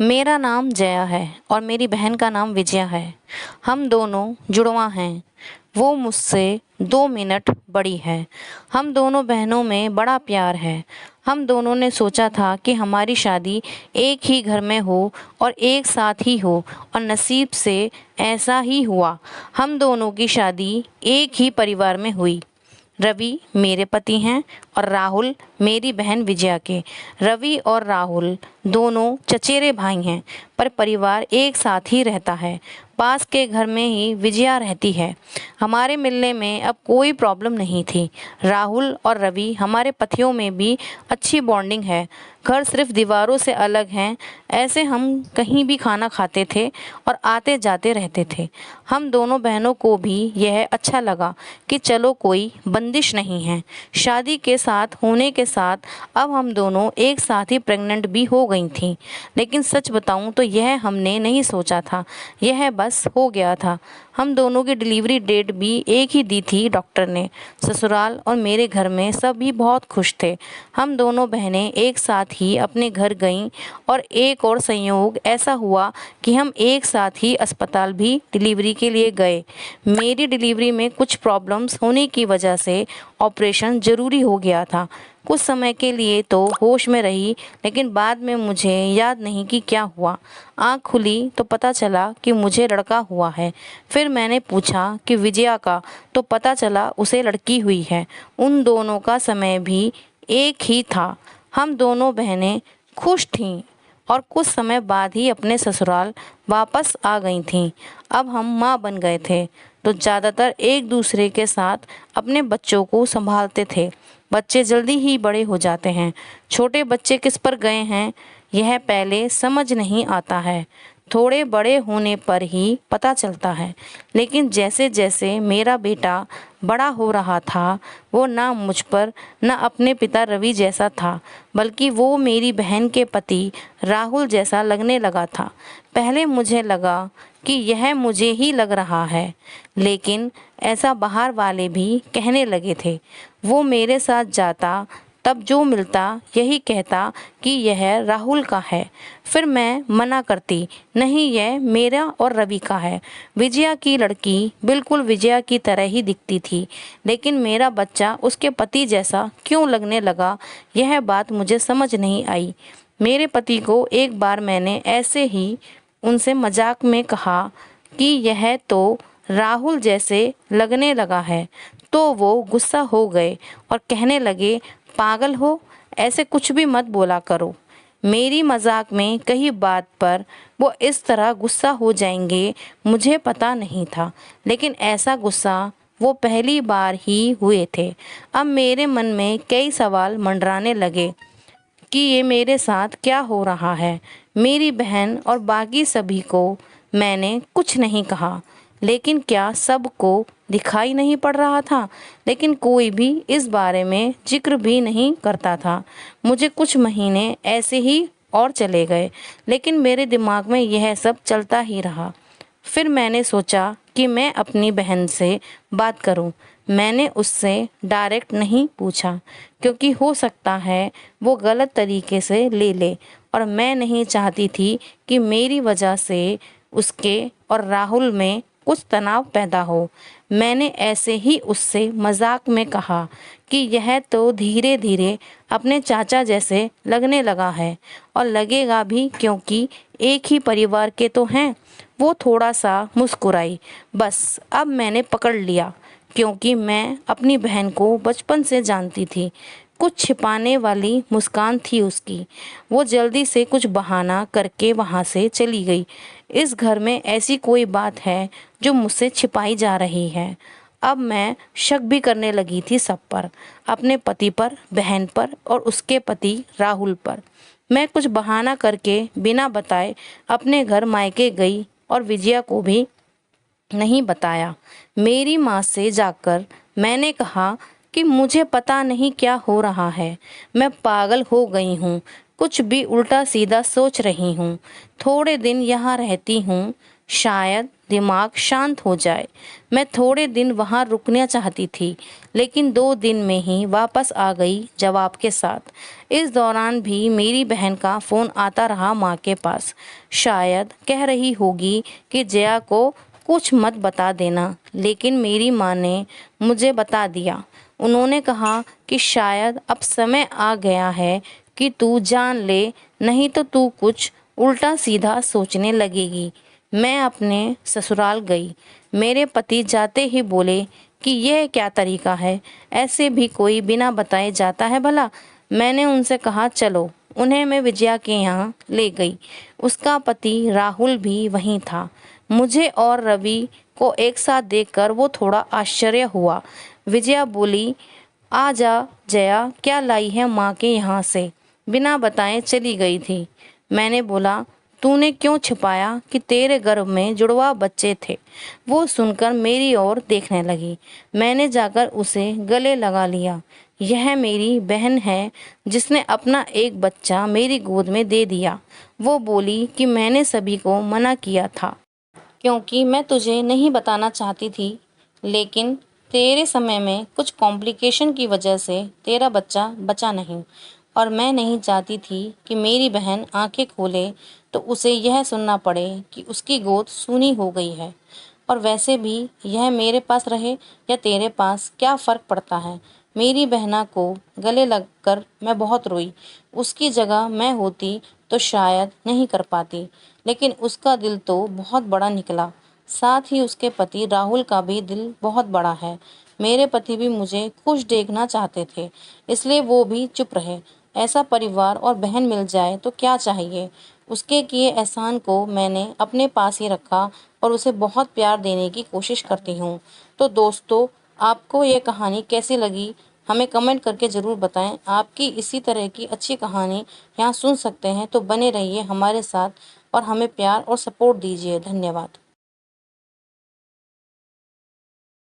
मेरा नाम जया है और मेरी बहन का नाम विजया है। हम दोनों जुड़वा हैं। वो मुझसे 2 मिनट बड़ी है। हम दोनों बहनों में बड़ा प्यार है। हम दोनों ने सोचा था कि हमारी शादी एक ही घर में हो और एक साथ ही हो, और नसीब से ऐसा ही हुआ। हम दोनों की शादी एक ही परिवार में हुई। रवि मेरे पति हैं और राहुल मेरी बहन विजया के। रवि और राहुल दोनों चचेरे भाई हैं, पर परिवार एक साथ ही रहता है। पास के घर में ही विजया रहती है। हमारे मिलने में अब कोई प्रॉब्लम नहीं थी। राहुल और रवि हमारे पतियों में भी अच्छी बॉन्डिंग है। घर सिर्फ दीवारों से अलग हैं, ऐसे हम कहीं भी खाना खाते थे और आते जाते रहते थे। हम दोनों बहनों को भी यह अच्छा लगा कि चलो कोई बंदिश नहीं है। शादी के साथ होने के साथ अब हम दोनों एक साथ ही प्रेग्नेंट भी हो गई थीं। लेकिन सच बताऊं तो यह हमने नहीं सोचा था, यह बस हो गया था। हम दोनों की डिलीवरी डेट भी एक ही दी थी डॉक्टर ने। ससुराल और मेरे घर में सब भी बहुत खुश थे। हम दोनों बहनें एक साथ ही अपने घर गईं और एक और संयोग ऐसा हुआ कि हम एक साथ ही अस्पताल भी डिलीवरी के लिए गए। मेरी डिलीवरी में कुछ प्रॉब्लम्स होने की वजह से ऑपरेशन ज़रूरी हो गया था। कुछ समय के लिए तो होश में रही, लेकिन बाद में मुझे याद नहीं कि क्या हुआ। आँख खुली तो पता चला कि मुझे लड़का हुआ है। फिर मैंने पूछा कि विजया का, तो पता चला उसे लड़की हुई है। उन दोनों का समय भी एक ही था। हम दोनों बहनें खुश थीं और कुछ समय बाद ही अपने ससुराल वापस आ गई थीं। अब हम माँ बन गए थे तो ज़्यादातर एक दूसरे के साथ अपने बच्चों को संभालते थे। बच्चे जल्दी ही बड़े हो जाते हैं। छोटे बच्चे किस पर गए हैं यह पहले समझ नहीं आता है, थोड़े बड़े होने पर ही पता चलता है। लेकिन जैसे जैसे मेरा बेटा बड़ा हो रहा था, वो ना मुझ पर ना अपने पिता रवि जैसा था, बल्कि वो मेरी बहन के पति राहुल जैसा लगने लगा था। पहले मुझे लगा कि यह मुझे ही लग रहा है, लेकिन ऐसा बाहर वाले भी कहने लगे थे। वो मेरे साथ जाता तब जो मिलता यही कहता कि यह राहुल का है। फिर मैं मना करती, नहीं यह मेरा और रवि का है। विजया की लड़की बिल्कुल विजया की तरह ही दिखती थी, लेकिन मेरा बच्चा उसके पति जैसा क्यों लगने लगा, यह बात मुझे समझ नहीं आई। मेरे पति को एक बार मैंने ऐसे ही उनसे मजाक में कहा कि यह तो राहुल जैसे लगने लगा है, तो वो गुस्सा हो गए और कहने लगे, पागल हो, ऐसे कुछ भी मत बोला करो। मेरी मजाक में कही बात पर वो इस तरह गुस्सा हो जाएंगे मुझे पता नहीं था, लेकिन ऐसा गुस्सा वो पहली बार ही हुए थे। अब मेरे मन में कई सवाल मंडराने लगे कि ये मेरे साथ क्या हो रहा है। मेरी बहन और बाकी सभी को मैंने कुछ नहीं कहा, लेकिन क्या सबको दिखाई नहीं पड़ रहा था? लेकिन कोई भी इस बारे में जिक्र भी नहीं करता था। मुझे कुछ महीने ऐसे ही और चले गए, लेकिन मेरे दिमाग में यह सब चलता ही रहा। फिर मैंने सोचा कि मैं अपनी बहन से बात करूं। मैंने उससे डायरेक्ट नहीं पूछा, क्योंकि हो सकता है वो गलत तरीके से ले ले, और मैं नहीं चाहती थी कि मेरी वजह से उसके और राहुल में कुछ तनाव पैदा हो। मैंने ऐसे ही उससे मजाक में कहा कि यह तो धीरे धीरे अपने चाचा जैसे लगने लगा है, और लगेगा भी, क्योंकि एक ही परिवार के तो हैं। वो थोड़ा सा मुस्कुराई। बस अब मैंने पकड़ लिया, क्योंकि मैं अपनी बहन को बचपन से जानती थी। कुछ छिपाने वाली मुस्कान थी उसकी। वो जल्दी से कुछ बहाना करके वहाँ से चली गई। इस घर में ऐसी कोई बात है जो मुझसे छिपाई जा रही है। अब मैं शक भी करने लगी थी सब पर, अपने पति पर, बहन पर और उसके पति राहुल पर। मैं कुछ बहाना करके बिना बताए अपने घर मायके गई और विजया को भी नहीं बताया। मेरी माँ से जाकर मैंने कहा कि मुझे पता नहीं क्या हो रहा है, मैं पागल हो गई हूँ, कुछ भी उल्टा सीधा सोच रही हूँ। थोड़े दिन यहाँ रहती हूँ, शायद दिमाग शांत हो जाए। मैं थोड़े दिन वहाँ रुकना चाहती थी, लेकिन 2 दिन में ही वापस आ गई जवाब के साथ। इस दौरान भी मेरी बहन का फ़ोन आता रहा माँ के पास। शायद कह रही होगी कि जया को कुछ मत बता देना, लेकिन मेरी माँ ने मुझे बता दिया। उन्होंने कहा कि शायद अब समय आ गया है कि तू जान ले, नहीं तो तू कुछ उल्टा सीधा सोचने लगेगी। मैं अपने ससुराल गई। मेरे पति जाते ही बोले कि यह क्या तरीका है, ऐसे भी कोई बिना बताए जाता है भला। मैंने उनसे कहा चलो। उन्हें मैं विजया के यहाँ ले गई। उसका पति राहुल भी वहीं था। मुझे और रवि को एक साथ देखकर वो थोड़ा आश्चर्य हुआ। विजया बोली, आ जा जया, क्या लाई है माँ के यहाँ से? बिना बताए चली गई थी। मैंने बोला, तूने क्यों छिपाया कि तेरे गर्भ में जुड़वा बच्चे थे? वो सुनकर मेरी ओर देखने लगी। मैंने जाकर उसे गले लगा लिया। यह मेरी बहन है जिसने अपना एक बच्चा मेरी गोद में दे दिया। वो बोली कि मैंने सभी को मना किया था, क्योंकि मैं तुझे नहीं बताना चाहती थी, लेकिन तेरे समय में कुछ कॉम्प्लिकेशन की वजह से तेरा बच्चा बचा नहीं, और मैं नहीं चाहती थी कि मेरी बहन आंखें खोले तो उसे यह सुनना पड़े कि उसकी गोद सूनी हो गई है। और वैसे भी यह मेरे पास रहे या तेरे पास क्या फ़र्क पड़ता है। मेरी बहना को गले लगकर मैं बहुत रोई। उसकी जगह मैं होती तो शायद नहीं कर पाती, लेकिन उसका दिल तो बहुत बड़ा निकला। साथ ही उसके पति राहुल का भी दिल बहुत बड़ा है। मेरे पति भी मुझे खुश देखना चाहते थे, इसलिए वो भी चुप रहे। ऐसा परिवार और बहन मिल जाए तो क्या चाहिए। उसके किए एहसान को मैंने अपने पास ही रखा और उसे बहुत प्यार देने की कोशिश करती हूँ। तो दोस्तों, आपको ये कहानी कैसी लगी, हमें कमेंट करके ज़रूर बताएं। आपकी इसी तरह की अच्छी कहानी यहाँ सुन सकते हैं, तो बने रहिए हमारे साथ और हमें प्यार और सपोर्ट दीजिए। धन्यवाद।